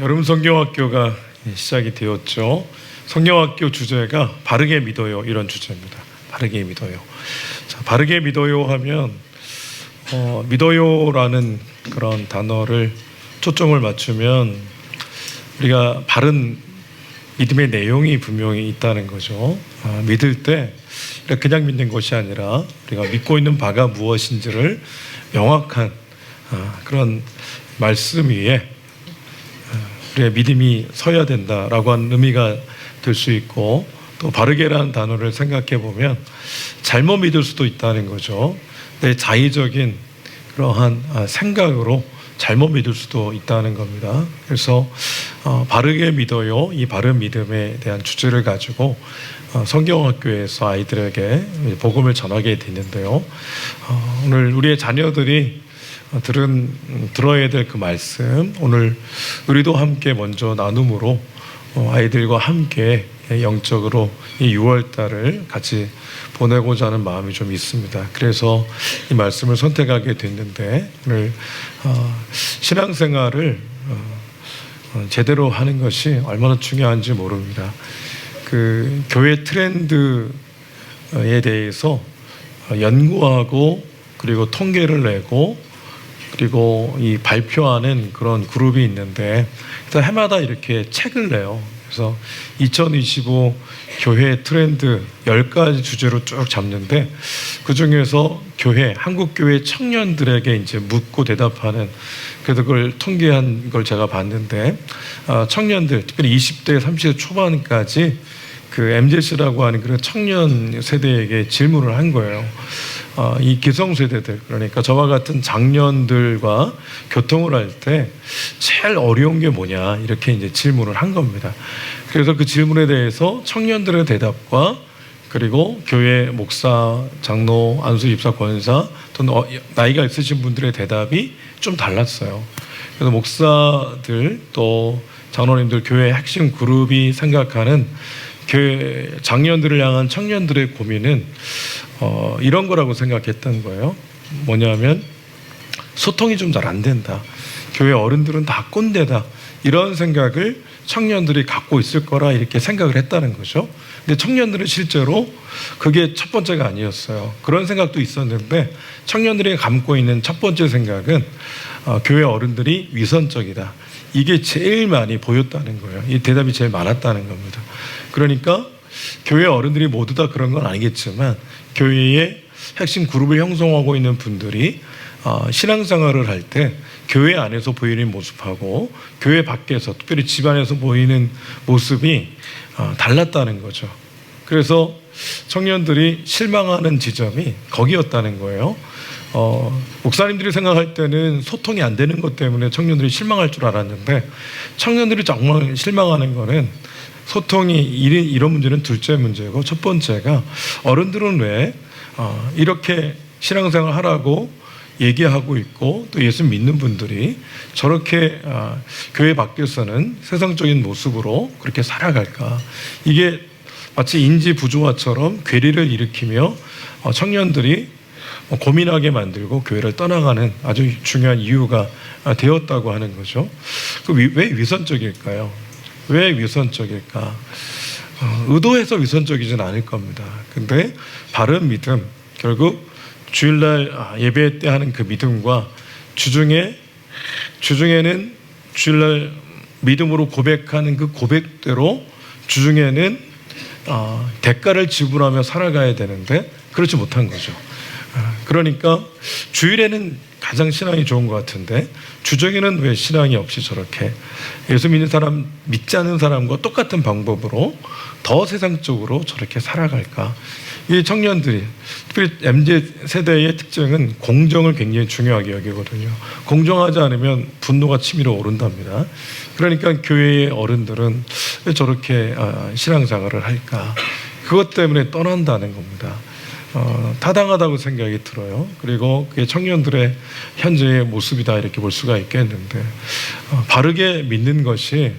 여름 성경학교가 시작이 되었죠. 성경학교 주제가 바르게 믿어요, 이런 주제입니다. 바르게 믿어요. 자, 바르게 믿어요 하면 믿어요라는 그런 단어를 초점을 맞추면 우리가 바른 믿음의 내용이 분명히 있다는 거죠. 믿을 때 그냥 믿는 것이 아니라 우리가 믿고 있는 바가 무엇인지를 명확한 그런 말씀 위에 우리의 믿음이 서야 된다라고 하는 의미가 될 수 있고, 또 바르게라는 단어를 생각해 보면 잘못 믿을 수도 있다는 거죠. 내 자의적인 그러한 생각으로 잘못 믿을 수도 있다는 겁니다. 그래서 바르게 믿어요, 이 바른 믿음에 대한 주제를 가지고 성경학교에서 아이들에게 복음을 전하게 됐는데요. 오늘 우리의 자녀들이 들어야 될 그 말씀, 오늘 우리도 함께 먼저 나눔으로 아이들과 함께 영적으로 이 6월달을 같이 보내고자 하는 마음이 좀 있습니다. 그래서 이 말씀을 선택하게 됐는데, 오늘 신앙생활을 제대로 하는 것이 얼마나 중요한지 모릅니다. 그 교회 트렌드에 대해서 연구하고 그리고 통계를 내고 그리고 이 발표하는 그런 그룹이 있는데, 그래서 해마다 이렇게 책을 내요. 그래서 2025 교회 트렌드 10가지 주제로 쭉 잡는데, 그 중에서 한국교회 청년들에게 이제 묻고 대답하는, 그래서 그걸 통계한 걸 제가 봤는데, 청년들, 특별히 20대, 30대 초반까지 그 MZ라고 하는 그런 청년 세대에게 질문을 한 거예요. 이 기성세대들, 그러니까 저와 같은 장년들과 교통을 할 때 제일 어려운 게 뭐냐, 이렇게 이제 질문을 한 겁니다. 그래서 그 질문에 대해서 청년들의 대답과 그리고 교회 목사, 장로, 안수, 입사, 권사 또는 나이가 있으신 분들의 대답이 좀 달랐어요. 그래서 목사들 또 장로님들, 교회 핵심 그룹이 생각하는 교회 장년들을 향한 청년들의 고민은 이런 거라고 생각했던 거예요. 뭐냐면 소통이 좀 잘 안 된다, 교회 어른들은 다 꼰대다, 이런 생각을 청년들이 갖고 있을 거라 이렇게 생각을 했다는 거죠. 근데 청년들은 실제로 그게 첫 번째가 아니었어요. 그런 생각도 있었는데 청년들이 감고 있는 첫 번째 생각은 교회 어른들이 위선적이다, 이게 제일 많이 보였다는 거예요. 이 대답이 제일 많았다는 겁니다. 그러니까 교회 어른들이 모두 다 그런 건 아니겠지만 교회의 핵심 그룹을 형성하고 있는 분들이 신앙생활을 할 때 교회 안에서 보이는 모습하고 교회 밖에서, 특별히 집안에서 보이는 모습이 달랐다는 거죠. 그래서 청년들이 실망하는 지점이 거기였다는 거예요. 목사님들이 생각할 때는 소통이 안 되는 것 때문에 청년들이 실망할 줄 알았는데, 청년들이 정말 실망하는 거는 소통이 이런 문제는 둘째 문제고, 첫 번째가 어른들은 왜 이렇게 신앙생활 하라고 얘기하고 있고 또 예수 믿는 분들이 저렇게 교회 밖에서는 세상적인 모습으로 그렇게 살아갈까, 이게 마치 인지 부조화처럼 괴리를 일으키며 청년들이 고민하게 만들고 교회를 떠나가는 아주 중요한 이유가 되었다고 하는 거죠. 왜 위선적일까요? 왜 위선적일까? 의도해서 위선적이진 않을 겁니다. 근데 바른 믿음, 결국 주일날 예배 때 하는 그 믿음과 주중에는 주일날 믿음으로 고백하는 그 고백대로 주중에는 대가를 지불하며 살아가야 되는데 그렇지 못한 거죠. 그러니까 주일에는 가장 신앙이 좋은 것 같은데 주중에는 왜 신앙이 없이 저렇게 예수 믿는 사람, 믿지 않는 사람과 똑같은 방법으로 더 세상적으로 저렇게 살아갈까? 이 청년들이, 특별히 MZ세대의 특징은 공정을 굉장히 중요하게 여기거든요. 공정하지 않으면 분노가 치밀어 오른답니다. 그러니까 교회의 어른들은 왜 저렇게 신앙생활을 할까? 그것 때문에 떠난다는 겁니다. 타당하다고 생각이 들어요. 그리고 그게 청년들의 현재의 모습이다, 이렇게 볼 수가 있겠는데, 바르게 믿는 것이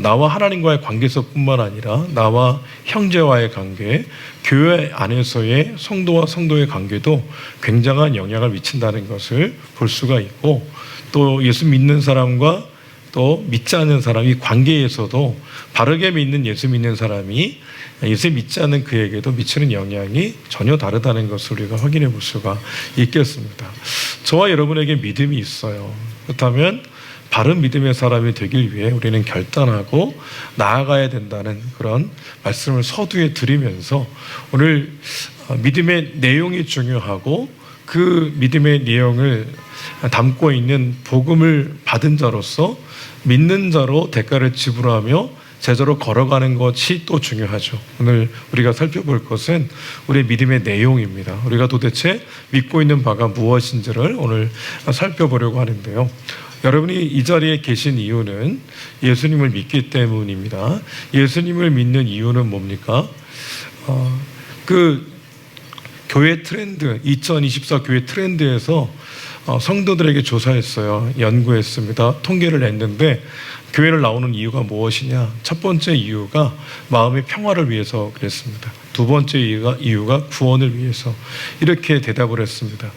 나와 하나님과의 관계에서뿐만 아니라 나와 형제와의 관계, 교회 안에서의 성도와 성도의 관계도 굉장한 영향을 미친다는 것을 볼 수가 있고, 또 예수 믿는 사람과 또 믿지 않는 사람이 관계에서도 바르게 믿는 예수 믿는 사람이 예수 믿지 않는 그에게도 미치는 영향이 전혀 다르다는 것을 우리가 확인해 볼 수가 있겠습니다. 저와 여러분에게 믿음이 있어요. 그렇다면 바른 믿음의 사람이 되길 위해 우리는 결단하고 나아가야 된다는 그런 말씀을 서두에 드리면서 오늘 믿음의 내용이 중요하고 그 믿음의 내용을 담고 있는 복음을 받은 자로서 믿는 자로 대가를 지불하며 제자로 걸어가는 것이 또 중요하죠. 오늘 우리가 살펴볼 것은 우리의 믿음의 내용입니다. 우리가 도대체 믿고 있는 바가 무엇인지를 오늘 살펴보려고 하는데요. 여러분이 이 자리에 계신 이유는 예수님을 믿기 때문입니다. 예수님을 믿는 이유는 뭡니까? 그 교회 트렌드, 2024 교회 트렌드에서 성도들에게 조사했어요. 연구했습니다. 통계를 냈는데 교회를 나오는 이유가 무엇이냐? 첫 번째 이유가 마음의 평화를 위해서 그랬습니다. 두 번째 이유가 구원을 위해서, 이렇게 대답을 했습니다.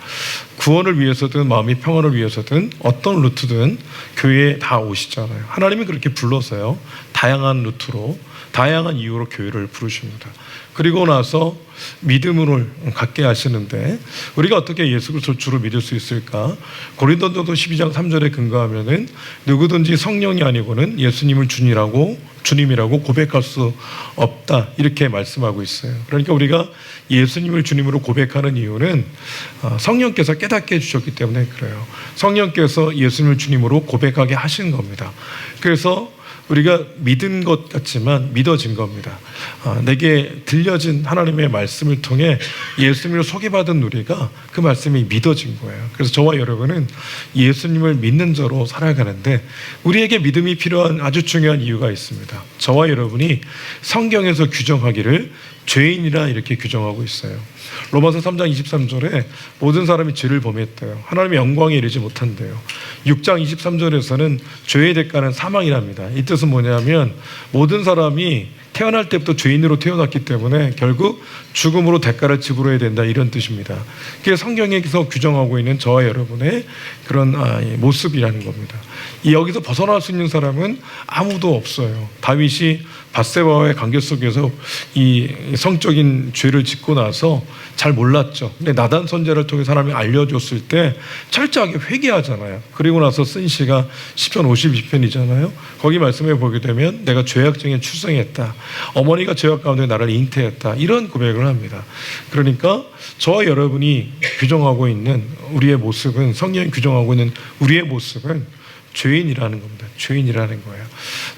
구원을 위해서든 마음의 평화를 위해서든 어떤 루트든 교회에 다 오시잖아요. 하나님이 그렇게 불러서요, 다양한 루트로 다양한 이유로 교회를 부르십니다. 그리고 나서 믿음을 갖게 하시는데 우리가 어떻게 예수 그리스도를 주로 믿을 수 있을까? 고린도전서 12장 3절에 근거하면은 누구든지 성령이 아니고는 예수님을 주님이라고 고백할 수 없다, 이렇게 말씀하고 있어요. 그러니까 우리가 예수님을 주님으로 고백하는 이유는 성령께서 깨닫게 해주셨기 때문에 그래요. 성령께서 예수님을 주님으로 고백하게 하신 겁니다. 그래서 우리가 믿은 것 같지만 믿어진 겁니다. 내게 들려진 하나님의 말씀을 통해 예수님을 소개받은 우리가 그 말씀이 믿어진 거예요. 그래서 저와 여러분은 예수님을 믿는 자로 살아가는데 우리에게 믿음이 필요한 아주 중요한 이유가 있습니다. 저와 여러분이 성경에서 규정하기를 죄인이라 이렇게 규정하고 있어요. 로마서 3장 23절에 모든 사람이 죄를 범했대요. 하나님의 영광에 이르지 못한대요. 6장 23절에서는 죄의 대가는 사망이랍니다. 이 뜻은 뭐냐면 모든 사람이 태어날 때부터 죄인으로 태어났기 때문에 결국 죽음으로 대가를 지불해야 된다, 이런 뜻입니다. 그게 성경에서 규정하고 있는 저와 여러분의 그런 모습이라는 겁니다. 여기서 벗어날 수 있는 사람은 아무도 없어요. 다윗이 밧세바와의 관계 속에서 이 성적인 죄를 짓고 나서 잘 몰랐죠. 근데 나단 선지자를 통해 사람이 알려줬을 때 철저하게 회개하잖아요. 그리고 나서 쓴 시가 시편 52편이잖아요. 거기 말씀해 보게 되면 내가 죄악 중에 출생했다, 어머니가 죄악 가운데 나를 잉태했다, 이런 고백을 합니다. 그러니까 저와 여러분이 규정하고 있는 우리의 모습은, 성경이 규정하고 있는 우리의 모습은 죄인이라는 겁니다. 죄인이라는 거예요.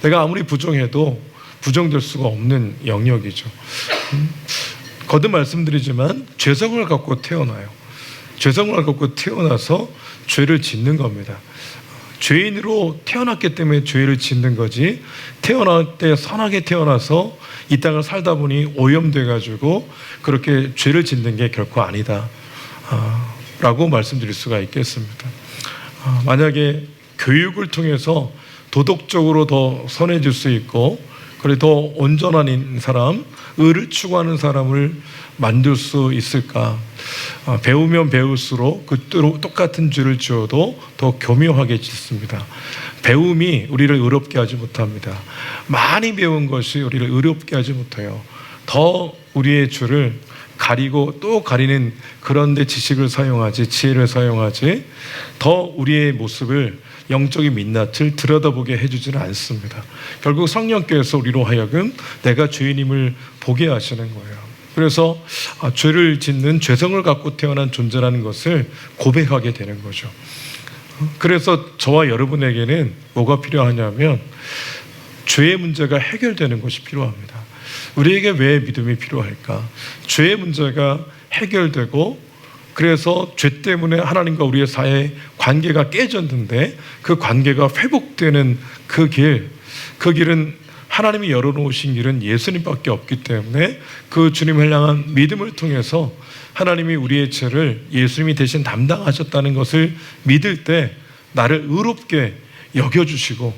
내가 아무리 부정해도 부정될 수가 없는 영역이죠. 거듭 말씀드리지만 죄성을 갖고 태어나요. 죄성을 갖고 태어나서 죄를 짓는 겁니다. 죄인으로 태어났기 때문에 죄를 짓는 거지, 태어날 때 선하게 태어나서 이 땅을 살다 보니 오염돼가지고 그렇게 죄를 짓는 게 결코 아니다 라고 말씀드릴 수가 있겠습니다. 만약에 교육을 통해서 도덕적으로 더 선해질 수 있고 그리고 더 온전한 사람, 의를 추구하는 사람을 만들 수 있을까? 배우면 배울수록 그 똑같은 죄를 지어도 더 교묘하게 짓습니다. 배움이 우리를 의롭게 하지 못합니다. 많이 배운 것이 우리를 의롭게 하지 못해요. 더 우리의 죄를 가리고 또 가리는 그런 데 지식을 사용하지, 지혜를 사용하지, 더 우리의 모습을, 영적인 민낯을 들여다보게 해주지는 않습니다. 결국 성령께서 우리로 하여금 내가 죄인임을 보게 하시는 거예요. 그래서 죄를 짓는, 죄성을 갖고 태어난 존재라는 것을 고백하게 되는 거죠. 그래서 저와 여러분에게는 뭐가 필요하냐면 죄의 문제가 해결되는 것이 필요합니다. 우리에게 왜 믿음이 필요할까? 죄의 문제가 해결되고, 그래서 죄 때문에 하나님과 우리의 사이의 관계가 깨졌는데 그 관계가 회복되는 그 길은 하나님이 열어놓으신 길은 예수님밖에 없기 때문에 그 주님을 향한 믿음을 통해서 하나님이 우리의 죄를 예수님이 대신 담당하셨다는 것을 믿을 때 나를 의롭게 여겨주시고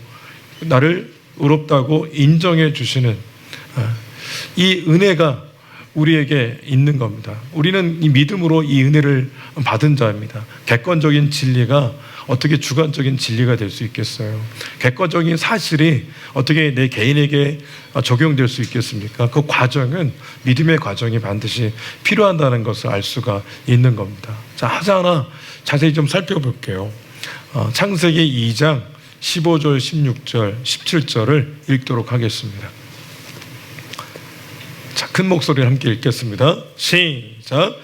나를 의롭다고 인정해 주시는 이 은혜가 우리에게 있는 겁니다. 우리는 이 믿음으로 이 은혜를 받은 자입니다. 객관적인 진리가 어떻게 주관적인 진리가 될 수 있겠어요? 객관적인 사실이 어떻게 내 개인에게 적용될 수 있겠습니까? 그 과정은 믿음의 과정이 반드시 필요한다는 것을 알 수가 있는 겁니다. 자, 하나하나 자세히 좀 살펴볼게요. 창세기 2장 15절, 16절, 17절을 읽도록 하겠습니다. 자, 큰 목소리로 함께 읽겠습니다. 시작.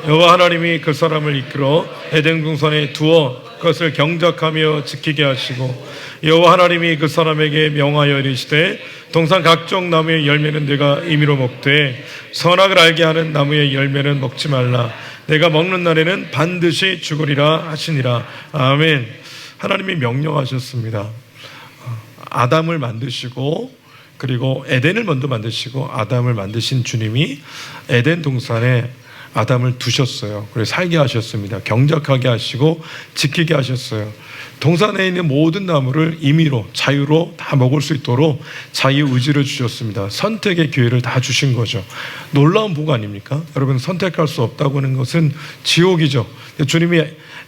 여호와 하나님이 그 사람을 이끌어 에덴 동산에 두어 그것을 경작하며 지키게 하시고 여호와 하나님이 그 사람에게 명하여 이르시되 동산 각종 나무의 열매는 네가 임의로 먹되 선악을 알게 하는 나무의 열매는 먹지 말라. 내가 먹는 날에는 반드시 죽으리라 하시니라. 아멘. 하나님이 명령하셨습니다. 아담을 만드시고 그리고 에덴을 먼저 만드시고 아담을 만드신 주님이 에덴 동산에 아담을 두셨어요. 그래서 살게 하셨습니다. 경작하게 하시고 지키게 하셨어요. 동산에 있는 모든 나무를 임의로 자유로 다 먹을 수 있도록 자유의지를 주셨습니다. 선택의 기회를 다 주신 거죠. 놀라운 복 아닙니까? 여러분, 선택할 수 없다고 하는 것은 지옥이죠. 주님이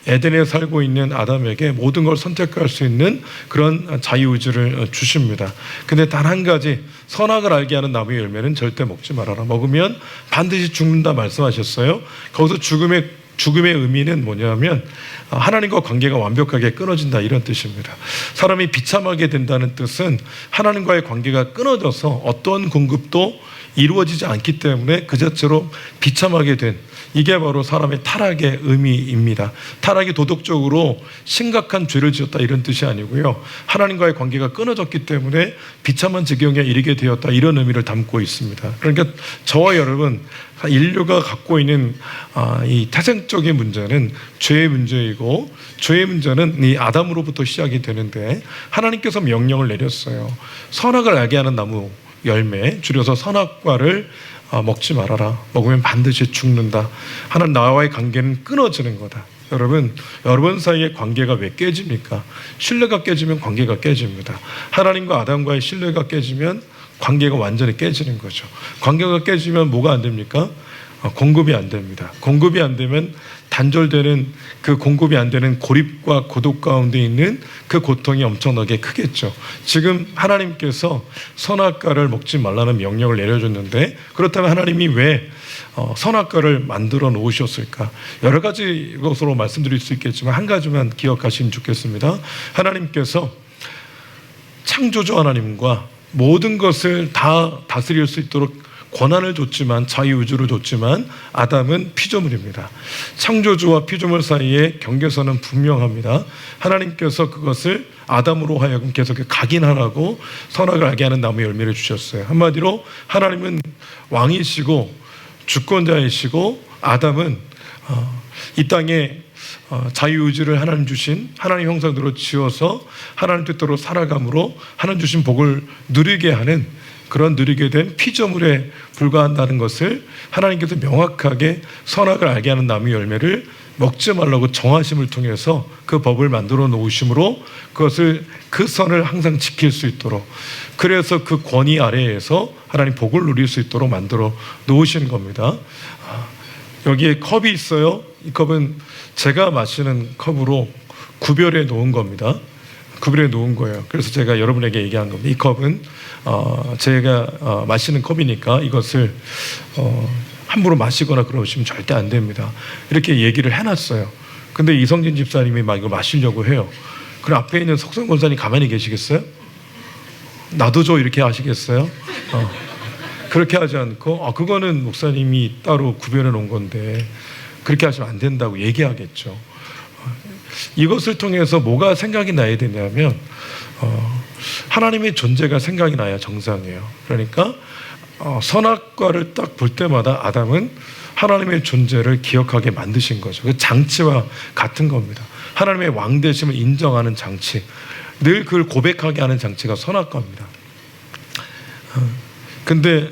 에덴에 살고 있는 아담에게 모든 걸 선택할 수 있는 그런 자유의지를 주십니다. 근데 단 한 가지, 선악을 알게 하는 나무의 열매는 절대 먹지 말아라. 먹으면 반드시 죽는다 말씀하셨어요. 거기서 죽음의 의미는 뭐냐면 하나님과 관계가 완벽하게 끊어진다, 이런 뜻입니다. 사람이 비참하게 된다는 뜻은 하나님과의 관계가 끊어져서 어떤 공급도 이루어지지 않기 때문에 그 자체로 비참하게 된, 이게 바로 사람의 타락의 의미입니다. 타락이 도덕적으로 심각한 죄를 지었다, 이런 뜻이 아니고요. 하나님과의 관계가 끊어졌기 때문에 비참한 지경에 이르게 되었다, 이런 의미를 담고 있습니다. 그러니까 저와 여러분, 인류가 갖고 있는 이 태생적인 문제는 죄의 문제이고, 죄의 문제는 이 아담으로부터 시작이 되는데 하나님께서 명령을 내렸어요. 선악을 알게 하는 나무 열매, 줄여서 선악과를 먹지 말아라. 먹으면 반드시 죽는다. 하나님 나와의 관계는 끊어지는 거다. 여러분 사이의 관계가 왜 깨집니까? 신뢰가 깨지면 관계가 깨집니다. 하나님과 아담과의 신뢰가 깨지면 관계가 완전히 깨지는 거죠. 관계가 깨지면 뭐가 안 됩니까? 공급이 안 됩니다. 공급이 안 되면 단절되는, 그 공급이 안 되는 고립과 고독 가운데 있는 그 고통이 엄청나게 크겠죠. 지금 하나님께서 선악과를 먹지 말라는 명령을 내려줬는데, 그렇다면 하나님이 왜 선악과를 만들어 놓으셨을까? 여러 가지 것으로 말씀드릴 수 있겠지만 한 가지만 기억하시면 좋겠습니다. 하나님께서 창조주 하나님과 모든 것을 다 다스릴 수 있도록 권한을 줬지만, 자유의지를 줬지만 아담은 피조물입니다. 창조주와 피조물 사이의 경계선은 분명합니다. 하나님께서 그것을 아담으로 하여금 계속 각인하라고 선악을 알게 하는 나무의 열매를 주셨어요. 한마디로 하나님은 왕이시고 주권자이시고, 아담은 이 땅에 자유의지를 하나님 주신, 하나님 형상대로 지어서 하나님 뜻대로 살아감으로 하나님 주신 복을 누리게 하는, 그런 누리게 된 피조물에 불과한다는 것을 하나님께서 명확하게 선악을 알게 하는 나무의 열매를 먹지 말라고 정하심을 통해서 그 법을 만들어 놓으심으로 그것을, 그 선을 항상 지킬 수 있도록, 그래서 그 권위 아래에서 하나님 복을 누릴 수 있도록 만들어 놓으신 겁니다. 여기에 컵이 있어요. 이 컵은 제가 마시는 컵으로 구별해 놓은 겁니다. 구별해 놓은 거예요. 그래서 제가 여러분에게 얘기한 겁니다. 이 컵은 제가 마시는 컵이니까 이것을 함부로 마시거나 그러시면 절대 안 됩니다. 이렇게 얘기를 해놨어요. 근데 이성진 집사님이 막 이걸 마시려고 해요. 그럼 앞에 있는 석성 권사님 가만히 계시겠어요? 나도 줘, 이렇게 하시겠어요? 그렇게 하지 않고 그거는 목사님이 따로 구별해 놓은 건데 그렇게 하시면 안 된다고 얘기하겠죠. 이것을 통해서 뭐가 생각이 나야 되냐면 하나님의 존재가 생각이 나야 정상이에요. 그러니까 선악과를 딱 볼 때마다 아담은 하나님의 존재를 기억하게 만드신 거죠. 그 장치와 같은 겁니다. 하나님의 왕되심을 인정하는 장치, 늘 그걸 고백하게 하는 장치가 선악과입니다. 근데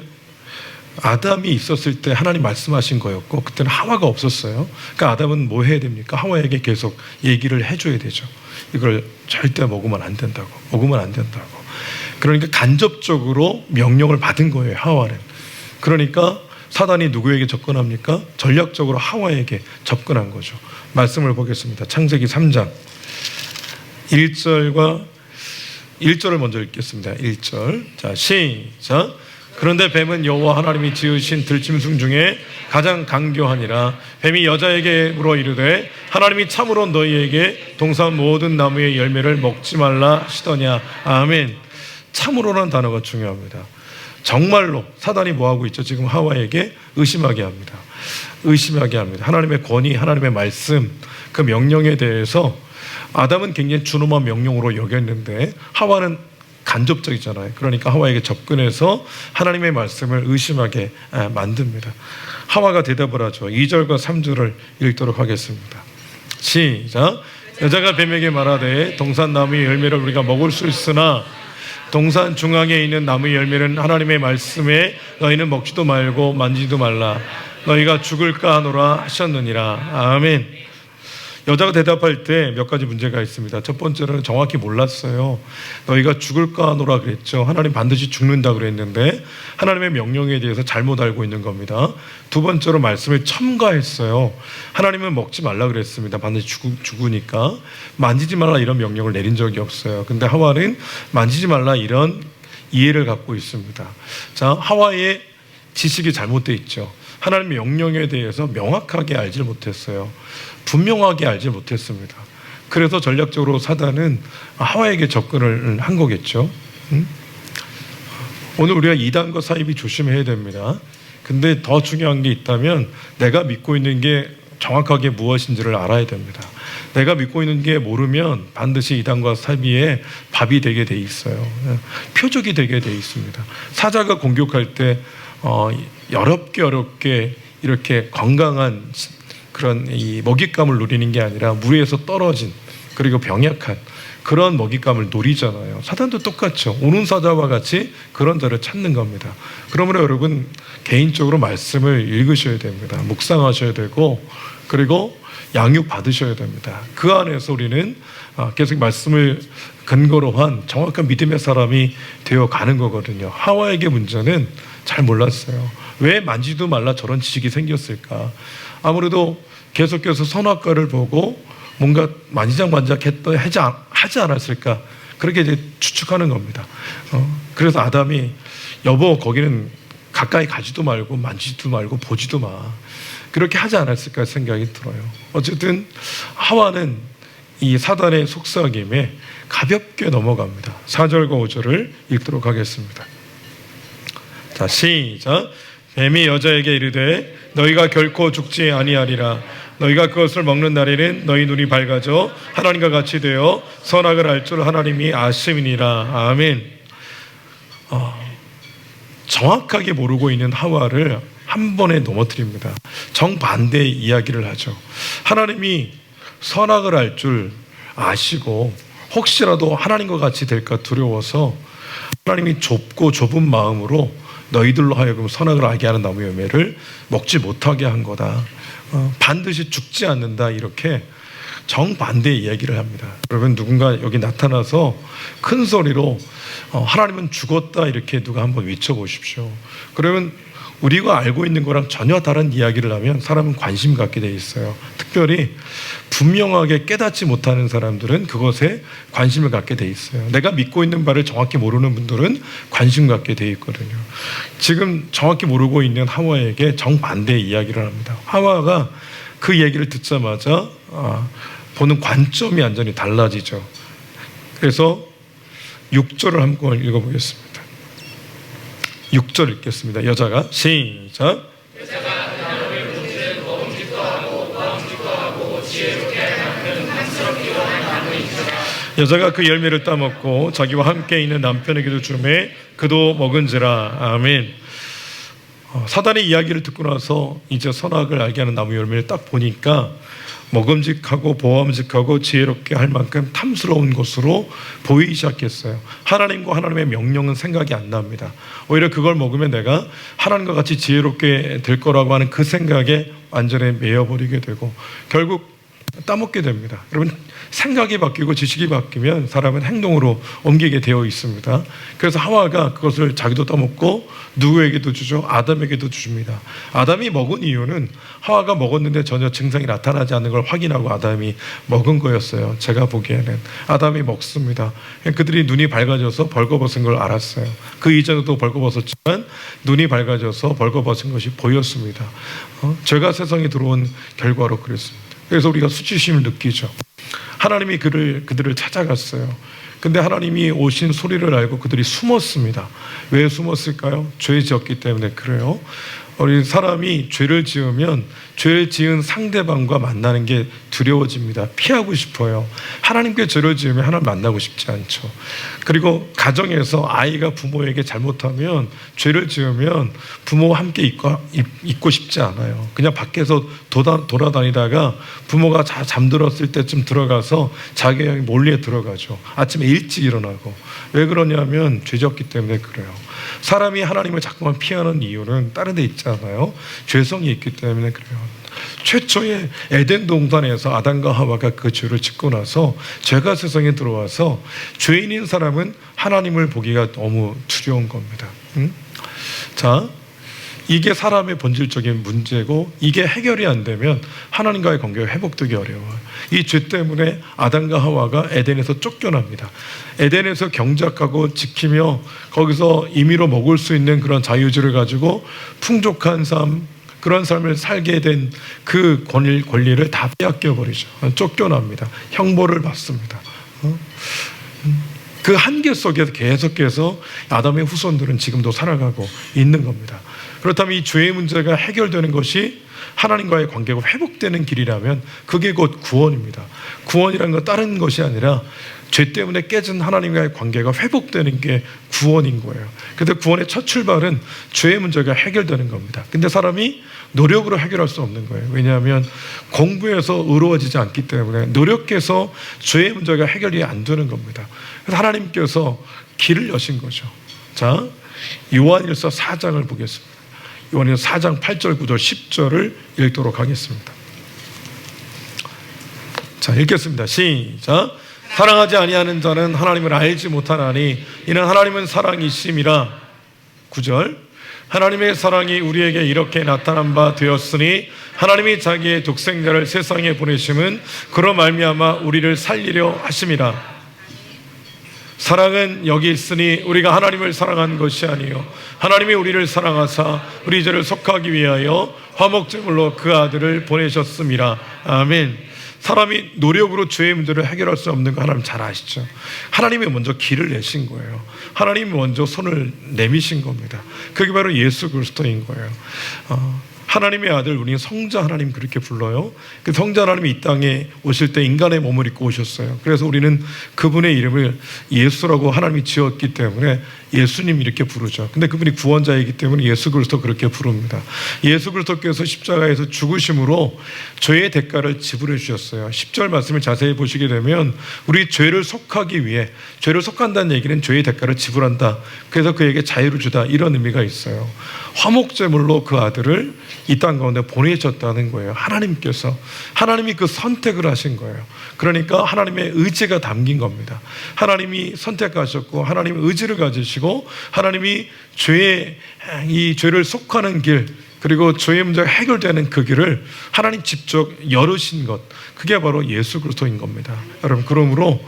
아담이 있었을 때 하나님 말씀하신 거였고, 그때는 하와가 없었어요. 그러니까 아담은 뭐 해야 됩니까? 하와에게 계속 얘기를 해줘야 되죠. 이걸 절대 먹으면 안 된다고, 먹으면 안 된다고. 그러니까 간접적으로 명령을 받은 거예요, 하와는. 그러니까 사단이 누구에게 접근합니까? 전략적으로 하와에게 접근한 거죠. 말씀을 보겠습니다. 창세기 3장 1절과 1절을 먼저 읽겠습니다. 1절. 자, 시작. 그런데 뱀은 여호와 하나님이 지으신 들짐승 중에 가장 강교하니라. 뱀이 여자에게 물어 이르되 하나님이 참으로 너희에게 동산 모든 나무의 열매를 먹지 말라 하시더냐. 아멘. 참으로라는 단어가 중요합니다. 정말로 사단이 뭐하고 있죠? 지금 하와에게 의심하게 합니다. 의심하게 합니다. 하나님의 권위, 하나님의 말씀, 그 명령에 대해서 아담은 굉장히 준엄한 명령으로 여겼는데 하와는 간접적이잖아요. 그러니까 하와에게 접근해서 하나님의 말씀을 의심하게 만듭니다. 하와가 대답을 하죠. 2절과 3절을 읽도록 하겠습니다. 시작. 여자가 뱀에게 말하되 동산 나무의 열매를 우리가 먹을 수 있으나 동산 중앙에 있는 나무의 열매는 하나님의 말씀에 너희는 먹지도 말고 만지지도 말라. 너희가 죽을까 하노라 하셨느니라. 아멘. 여자가 대답할 때 몇 가지 문제가 있습니다. 첫 번째로는 정확히 몰랐어요. 너희가 죽을까 하노라 그랬죠. 하나님 반드시 죽는다 그랬는데 하나님의 명령에 대해서 잘못 알고 있는 겁니다. 두 번째로 말씀을 첨가했어요. 하나님은 먹지 말라 그랬습니다. 반드시 죽으니까. 만지지 말라 이런 명령을 내린 적이 없어요. 근데 하와는 만지지 말라 이런 이해를 갖고 있습니다. 자, 하와의 지식이 잘못되어 있죠. 하나님의 명령에 대해서 명확하게 알지 못했어요. 분명하게 알지 못했습니다. 그래서 전략적으로 사단은 하와에게 접근을 한 거겠죠. 오늘 우리가 이단과 사입이 조심해야 됩니다. 근데 더 중요한 게 있다면 내가 믿고 있는 게 정확하게 무엇인지를 알아야 됩니다. 내가 믿고 있는 게 모르면 반드시 이단과 사비의 밥이 되게 돼 있어요. 표적이 되게 돼 있습니다. 사자가 공격할 때 어렵게 이렇게 건강한 그런 이 먹잇감을 누리는 게 아니라 무리에서 떨어진 그리고 병약한 그런 먹잇감을 노리잖아요. 사단도 똑같죠. 오는 사자와 같이 그런 자를 찾는 겁니다. 그러므로 여러분 개인적으로 말씀을 읽으셔야 됩니다. 묵상하셔야 되고 그리고 양육 받으셔야 됩니다. 그 안에서 우리는 계속 말씀을 근거로 한 정확한 믿음의 사람이 되어 가는 거거든요. 하와에게 문제는 잘 몰랐어요. 왜 만지도 말라 저런 지식이 생겼을까? 아무래도 계속해서 선악과를 보고 뭔가 만지작만지작 하지 않았을까? 그렇게 이제 추측하는 겁니다. 그래서 아담이 여보 거기는 가까이 가지도 말고 만지지도 말고 보지도 마. 그렇게 하지 않았을까 생각이 들어요. 어쨌든 하와는 이 사단의 속삭임에 가볍게 넘어갑니다. 4절과 5절을 읽도록 하겠습니다. 자, 시작. 뱀이 여자에게 이르되 너희가 결코 죽지 아니하리라. 너희가 그것을 먹는 날에는 너희 눈이 밝아져 하나님과 같이 되어 선악을 알 줄 하나님이 아심이니라. 아멘. 정확하게 모르고 있는 하와를 한 번에 넘어뜨립니다. 정반대의 이야기를 하죠. 하나님이 선악을 알 줄 아시고 혹시라도 하나님과 같이 될까 두려워서 하나님이 좁은 마음으로 너희들로 하여금 선악을 알게 하는 나무 열매를 먹지 못하게 한 거다. 반드시 죽지 않는다. 이렇게 정반대의 이야기를 합니다. 여러분 누군가 여기 나타나서 큰 소리로 하나님은 죽었다 이렇게 누가 한번 외쳐보십시오. 그러면 우리가 알고 있는 거랑 전혀 다른 이야기를 하면 사람은 관심 갖게 돼 있어요. 특별히 분명하게 깨닫지 못하는 사람들은 그것에 관심을 갖게 돼 있어요. 내가 믿고 있는 바를 정확히 모르는 분들은 관심 갖게 돼 있거든요. 지금 정확히 모르고 있는 하와에게 정반대의 이야기를 합니다. 하와가 그 얘기를 듣자마자 보는 관점이 완전히 달라지죠. 그래서 6절을 한번 읽어보겠습니다. 6절 읽겠습니다. 여자가 시작. 여자가 그 열매를 따먹고 자기와 함께 있는 남편에게도 주매 그도 먹은지라. 아멘. 사단의 이야기를 듣고 나서 이제 선악을 알게 하는 나무 열매를 딱 보니까 먹음직하고 보암직하고 지혜롭게 할 만큼 탐스러운 것으로 보이기 시작했어요. 하나님과 하나님의 명령은 생각이 안 납니다. 오히려 그걸 먹으면 내가 하나님과 같이 지혜롭게 될 거라고 하는 그 생각에 완전히 매여버리게 되고 결국 따먹게 됩니다. 여러분, 생각이 바뀌고 지식이 바뀌면 사람은 행동으로 옮기게 되어 있습니다. 그래서 하와가 그것을 자기도 따먹고 누구에게도 주죠? 아담에게도 줍니다. 아담이 먹은 이유는 하와가 먹었는데 전혀 증상이 나타나지 않는 걸 확인하고 아담이 먹은 거였어요. 제가 보기에는 아담이 먹습니다. 그들이 눈이 밝아져서 벌거벗은 걸 알았어요. 그 이전에도 벌거벗었지만 눈이 밝아져서 벌거벗은 것이 보였습니다. 죄가 세상에 들어온 결과로 그랬습니다. 그래서 우리가 수치심을 느끼죠. 하나님이 그들을 찾아갔어요. 근데 하나님이 오신 소리를 알고 그들이 숨었습니다. 왜 숨었을까요? 죄 지었기 때문에 그래요. 우리 사람이 죄를 지으면 죄를 지은 상대방과 만나는 게 두려워집니다. 피하고 싶어요. 하나님께 죄를 지으면 하나님 만나고 싶지 않죠. 그리고 가정에서 아이가 부모에게 잘못하면, 죄를 지으면 부모와 함께 있고 싶지 않아요. 그냥 밖에서 돌아다니다가 부모가 잠들었을 때쯤 들어가서 자기 몰래 들어가죠. 아침에 일찍 일어나고. 왜 그러냐면 죄 지었기 때문에 그래요. 사람이 하나님을 자꾸만 피하는 이유는 다른 데 있잖아요. 죄성이 있기 때문에 그래요. 최초의 에덴 동산에서 아담과 하와가 그 죄를 짓고 나서 죄가 세상에 들어와서 죄인인 사람은 하나님을 보기가 너무 두려운 겁니다. 자, 이게 사람의 본질적인 문제고, 이게 해결이 안 되면 하나님과의 관계가 회복되기 어려워요. 이 죄 때문에 아담과 하와가 에덴에서 쫓겨납니다. 에덴에서 경작하고 지키며 거기서 임의로 먹을 수 있는 그런 자유주를 가지고 풍족한 삶, 그런 삶을 살게 된 그 권리를 다 빼앗겨 버리죠. 쫓겨납니다. 형벌을 받습니다. 그 한계 속에서 계속해서 아담의 후손들은 지금도 살아가고 있는 겁니다. 그렇다면 이 죄의 문제가 해결되는 것이 하나님과의 관계가 회복되는 길이라면 그게 곧 구원입니다. 구원이라는 건 다른 것이 아니라 죄 때문에 깨진 하나님과의 관계가 회복되는 게 구원인 거예요. 그런데 구원의 첫 출발은 죄의 문제가 해결되는 겁니다. 근데 사람이 노력으로 해결할 수 없는 거예요. 왜냐하면 공부해서 의로워지지 않기 때문에, 노력해서 죄의 문제가 해결이 안 되는 겁니다. 그래서 하나님께서 길을 여신 거죠. 자, 요한일서 4장을 보겠습니다. 요한일서 4장 8절, 9절, 10절을 읽도록 하겠습니다. 자, 읽겠습니다. 시작. 사랑하지 아니하는 자는 하나님을 알지 못하나니 이는 하나님은 사랑이심이라. 9절. 하나님의 사랑이 우리에게 이렇게 나타난 바 되었으니 하나님이 자기의 독생자를 세상에 보내심은 그로 말미암아 우리를 살리려 하심이라. 사랑은 여기 있으니 우리가 하나님을 사랑한 것이 아니요 하나님이 우리를 사랑하사 우리 죄를 속하기 위하여 화목제물로 그 아들을 보내셨음이라. 아멘. 사람이 노력으로 죄의 문제를 해결할 수 없는 거 하나님 잘 아시죠? 하나님이 먼저 길을 내신 거예요. 하나님이 먼저 손을 내미신 겁니다. 그게 바로 예수 그리스도인 거예요. 하나님의 아들, 우리는 성자 하나님 그렇게 불러요. 그 성자 하나님이 이 땅에 오실 때 인간의 몸을 입고 오셨어요. 그래서 우리는 그분의 이름을 예수라고 하나님이 지었기 때문에 예수님 이렇게 부르죠. 근데 그분이 구원자이기 때문에 예수 그리스도 그렇게 부릅니다. 예수 그리스도께서 십자가에서 죽으심으로 죄의 대가를 지불해 주셨어요. 10절 말씀을 자세히 보시게 되면 우리 죄를 속하기 위해, 죄를 속한다는 얘기는 죄의 대가를 지불한다. 그래서 그에게 자유를 주다, 이런 의미가 있어요. 화목제물로 그 아들을 이 땅 가운데 보내셨다는 거예요. 하나님이 그 선택을 하신 거예요. 그러니까 하나님의 의지가 담긴 겁니다. 하나님이 선택하셨고 하나님의 의지를 가지시고 하나님이 이 죄를 속하는 길, 그리고 죄의 문제가 해결되는 그 길을 하나님 직접 열으신 것, 그게 바로 예수 그리스도인 겁니다. 여러분, 그러므로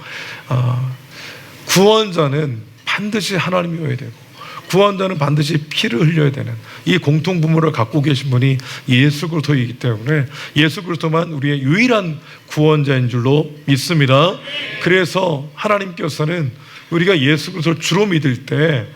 구원자는 반드시 하나님이어야 되고 구원자는 반드시 피를 흘려야 되는 이 공통부모를 갖고 계신 분이 예수 그리스도이기 때문에 예수 그리스도만 우리의 유일한 구원자인 줄로 믿습니다. 그래서 하나님께서는 우리가 예수 그리스도를 주로 믿을 때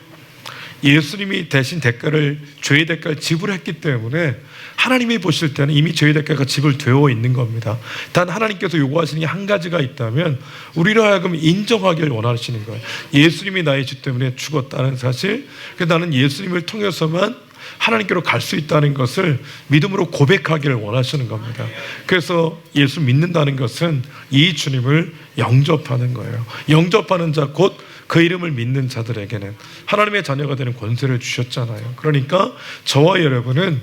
예수님이 대신 죄의 대가를 지불했기 때문에 하나님이 보실 때는 이미 죄의 대가가 지불되어 있는 겁니다. 단 하나님께서 요구하시는 게 한 가지가 있다면 우리로 하여금 인정하기를 원하시는 거예요. 예수님이 나의 죄 때문에 죽었다는 사실, 그래서 나는 예수님을 통해서만 하나님께로 갈 수 있다는 것을 믿음으로 고백하기를 원하시는 겁니다. 그래서 예수 믿는다는 것은 이 주님을 영접하는 거예요. 영접하는 자, 곧 그 이름을 믿는 자들에게는 하나님의 자녀가 되는 권세를 주셨잖아요. 그러니까 저와 여러분은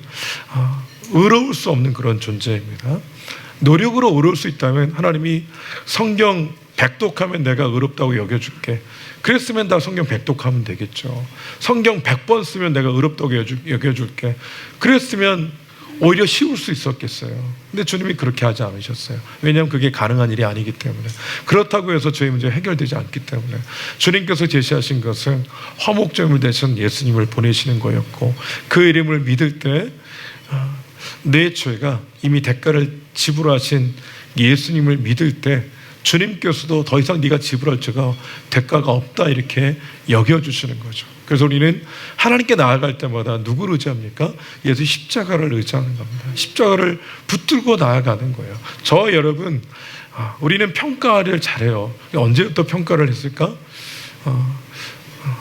의로울 수 없는 그런 존재입니다. 노력으로 의로울 수 있다면 하나님이 성경 100독하면 내가 의롭다고 여겨줄게. 그랬으면 다 성경 100독하면 되겠죠. 성경 100번 쓰면 내가 의롭다고 여겨줄게. 그랬으면 오히려 쉬울 수 있었겠어요. 근데 주님이 그렇게 하지 않으셨어요. 왜냐하면 그게 가능한 일이 아니기 때문에. 그렇다고 해서 저희 문제가 해결되지 않기 때문에. 주님께서 제시하신 것은 화목제물 대신 예수님을 보내시는 거였고, 그 이름을 믿을 때 내 죄가 이미 대가를 지불하신 예수님을 믿을 때 주님께서도 더 이상 네가 지불할 죄가 대가가 없다 이렇게 여겨주시는 거죠. 그래서 우리는 하나님께 나아갈 때마다 누구를 의지합니까? 예수 십자가를 의지하는 겁니다. 십자가를 붙들고 나아가는 거예요. 저 여러분, 우리는 평가를 잘해요. 언제부터 평가를 했을까?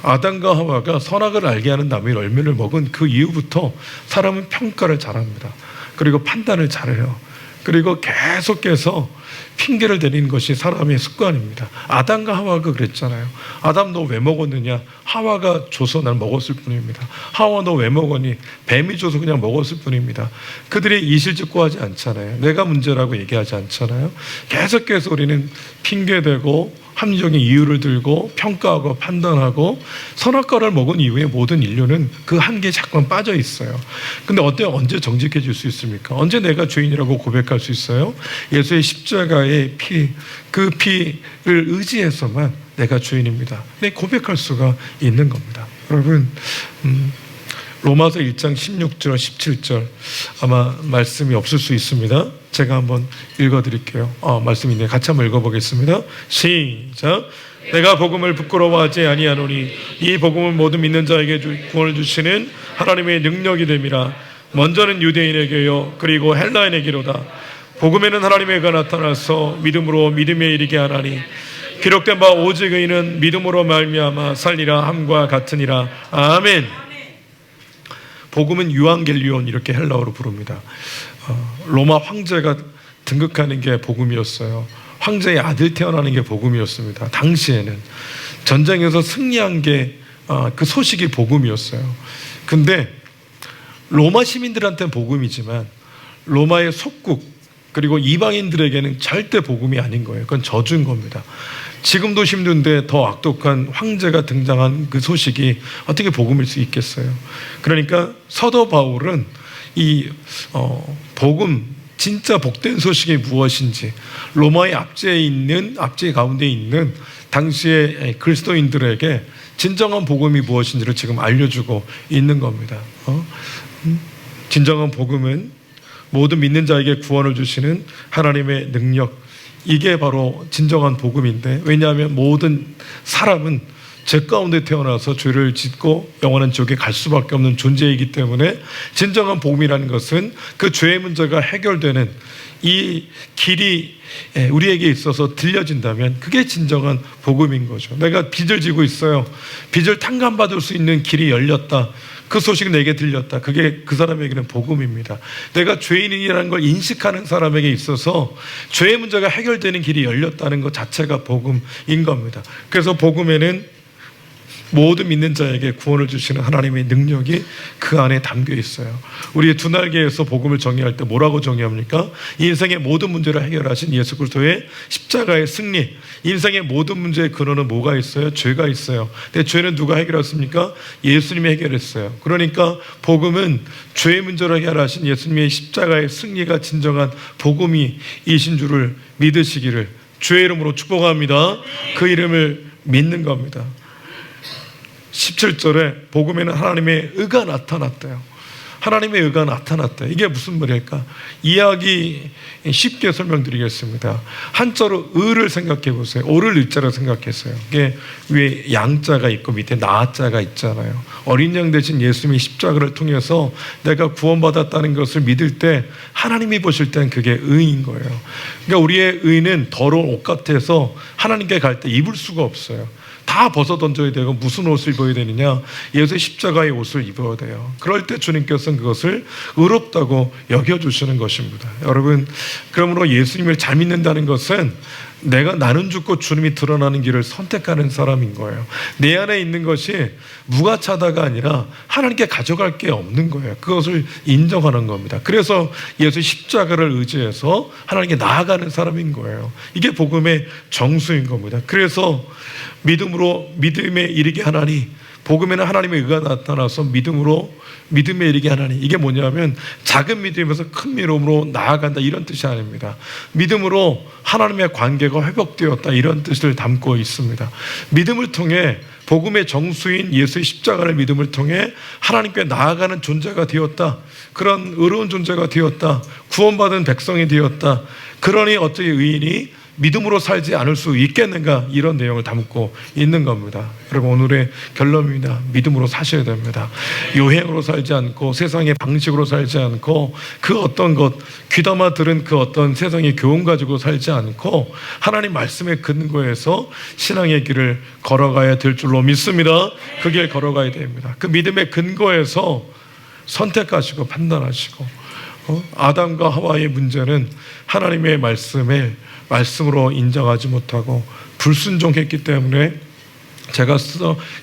아담과 하와가 선악을 알게 하는 나무의 열매를 먹은 그 이후부터 사람은 평가를 잘합니다. 그리고 판단을 잘해요. 그리고 계속해서 핑계를 대는 것이 사람의 습관입니다. 아담과 하와가 그랬잖아요. 아담 너 왜 먹었느냐? 하와가 줘서 난 먹었을 뿐입니다. 하와 너 왜 먹었니? 뱀이 줘서 그냥 먹었을 뿐입니다. 그들이 이실직고하지 않잖아요. 내가 문제라고 얘기하지 않잖아요. 계속해서 우리는 핑계대고 합리적인 이유를 들고 평가하고 판단하고 선악과를 먹은 이후에 모든 인류는 그 한계에 자꾸만 빠져 있어요. 근데 언제 정직해질 수 있습니까? 언제 내가 죄인이라고 고백할 수 있어요? 예수의 십자가의 피, 그 피를 의지해서만 내가 죄인입니다. 내 고백할 수가 있는 겁니다. 여러분, 로마서 1장 16절 17절 아마 말씀이 없을 수 있습니다. 제가 한번 읽어드릴게요. 말씀이 있네요. 같이 한번 읽어보겠습니다. 시작. 내가 복음을 부끄러워하지 아니하노니 이 복음은 모든 믿는 자에게 구원을 주시는 하나님의 능력이 됨이라. 먼저는 유대인에게요 그리고 헬라인에게로다. 복음에는 하나님의 의가 나타나서 믿음으로 믿음에 이르게 하나니 기록된 바 오직 의인은 믿음으로 말미암아 살리라 함과 같으니라. 아멘. 복음은 유앙겔리온 이렇게 헬라어로 부릅니다. 로마 황제가 등극하는 게 복음이었어요. 황제의 아들 태어나는 게 복음이었습니다. 당시에는 전쟁에서 승리한 게 그 소식이 복음이었어요. 근데 로마 시민들한테는 복음이지만 로마의 속국 그리고 이방인들에게는 절대 복음이 아닌 거예요. 그건 저주인 겁니다. 지금도 힘든데 더 악독한 황제가 등장한 그 소식이 어떻게 복음일 수 있겠어요? 그러니까 사도 바울은 이 복음, 진짜 복된 소식이 무엇인지 로마의 압제 가운데 있는 당시의 그리스도인들에게 진정한 복음이 무엇인지를 지금 알려주고 있는 겁니다. 진정한 복음은 모든 믿는 자에게 구원을 주시는 하나님의 능력, 이게 바로 진정한 복음인데, 왜냐하면 모든 사람은 죄 가운데 태어나서 죄를 짓고 영원한 지옥에 갈 수밖에 없는 존재이기 때문에 진정한 복음이라는 것은 그 죄의 문제가 해결되는 이 길이 우리에게 있어서 들려진다면 그게 진정한 복음인 거죠. 내가 빚을 지고 있어요. 빚을 탕감받을 수 있는 길이 열렸다. 그 소식이 내게 들렸다. 그게 그 사람에게는 복음입니다. 내가 죄인이라는 걸 인식하는 사람에게 있어서 죄의 문제가 해결되는 길이 열렸다는 것 자체가 복음인 겁니다. 그래서 복음에는 모든 믿는 자에게 구원을 주시는 하나님의 능력이 그 안에 담겨 있어요. 우리의 두 날개에서 복음을 정의할 때 뭐라고 정의합니까? 인생의 모든 문제를 해결하신 예수 그리스도의 십자가의 승리. 인생의 모든 문제의 근원은 뭐가 있어요? 죄가 있어요. 근데 죄는 누가 해결했습니까? 예수님이 해결했어요. 그러니까 복음은 죄의 문제를 해결하신 예수님의 십자가의 승리가 진정한 복음이신 줄을 믿으시기를 주의 이름으로 축복합니다. 그 이름을 믿는 겁니다. 17절에 복음에는 하나님의 의가 나타났대요. 하나님의 의가 나타났다. 이게 무슨 말일까? 이야기 쉽게 설명드리겠습니다. 한자로 의를 생각해 보세요. 오를 일자로 생각했어요. 이게 위에 양자가 있고 밑에 나자가 있잖아요. 어린 양 대신 예수님의 십자가를 통해서 내가 구원받았다는 것을 믿을 때 하나님이 보실 땐 그게 의인 거예요. 그러니까 우리의 의는 더러운 옷 같아서 하나님께 갈 때 입을 수가 없어요. 다 벗어 던져야 되고 무슨 옷을 입어야 되느냐? 예수의 십자가의 옷을 입어야 돼요. 그럴 때 주님께서는 그것을 의롭다고 여겨주시는 것입니다. 여러분, 그러므로 예수님을 잘 믿는다는 것은 나는 죽고 주님이 드러나는 길을 선택하는 사람인 거예요. 내 안에 있는 것이 무가차다가 아니라 하나님께 가져갈 게 없는 거예요. 그것을 인정하는 겁니다. 그래서 예수 십자가를 의지해서 하나님께 나아가는 사람인 거예요. 이게 복음의 정수인 겁니다. 그래서 믿음에 이르게 하나니, 복음에는 하나님의 의가 나타나서 믿음에 이르게 하나니, 이게 뭐냐면 작은 믿음에서 큰 믿음으로 나아간다, 이런 뜻이 아닙니다. 믿음으로 하나님의 관계가 회복되었다, 이런 뜻을 담고 있습니다. 믿음을 통해 복음의 정수인 예수의 십자가를 믿음을 통해 하나님께 나아가는 존재가 되었다, 그런 의로운 존재가 되었다, 구원받은 백성이 되었다. 그러니 어떻게 의인이 믿음으로 살지 않을 수 있겠는가, 이런 내용을 담고 있는 겁니다. 여러분, 오늘의 결론입니다. 믿음으로 사셔야 됩니다. 요행으로 살지 않고 세상의 방식으로 살지 않고 그 어떤 것, 귀담아 들은 그 어떤 세상의 교훈 가지고 살지 않고 하나님 말씀의 근거에서 신앙의 길을 걸어가야 될 줄로 믿습니다. 그 길 걸어가야 됩니다. 그 믿음의 근거에서 선택하시고 판단하시고, 아담과 하와의 문제는 하나님의 말씀으로 인정하지 못하고 불순종했기 때문에 제가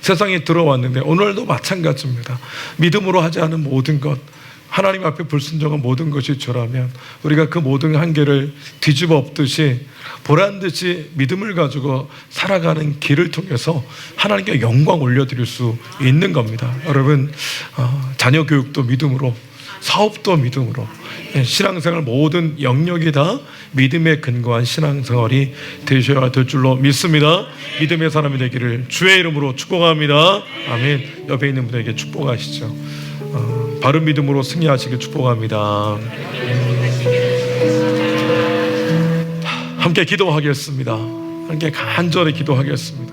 세상에 들어왔는데, 오늘도 마찬가지입니다. 믿음으로 하지 않은 모든 것, 하나님 앞에 불순종한 모든 것이 저라면 우리가 그 모든 한계를 뒤집어 엎듯이 보란듯이 믿음을 가지고 살아가는 길을 통해서 하나님께 영광 올려드릴 수 있는 겁니다. 여러분, 자녀 교육도 믿음으로, 사업도 믿음으로, 신앙생활 모든 영역이 다 믿음에 근거한 신앙생활이 되셔야 될 줄로 믿습니다. 믿음의 사람이 되기를 주의 이름으로 축복합니다. 아멘. 옆에 있는 분에게 축복하시죠. 바른 믿음으로 승리하시길 축복합니다. 함께 기도하겠습니다. 함께 간절히 기도하겠습니다.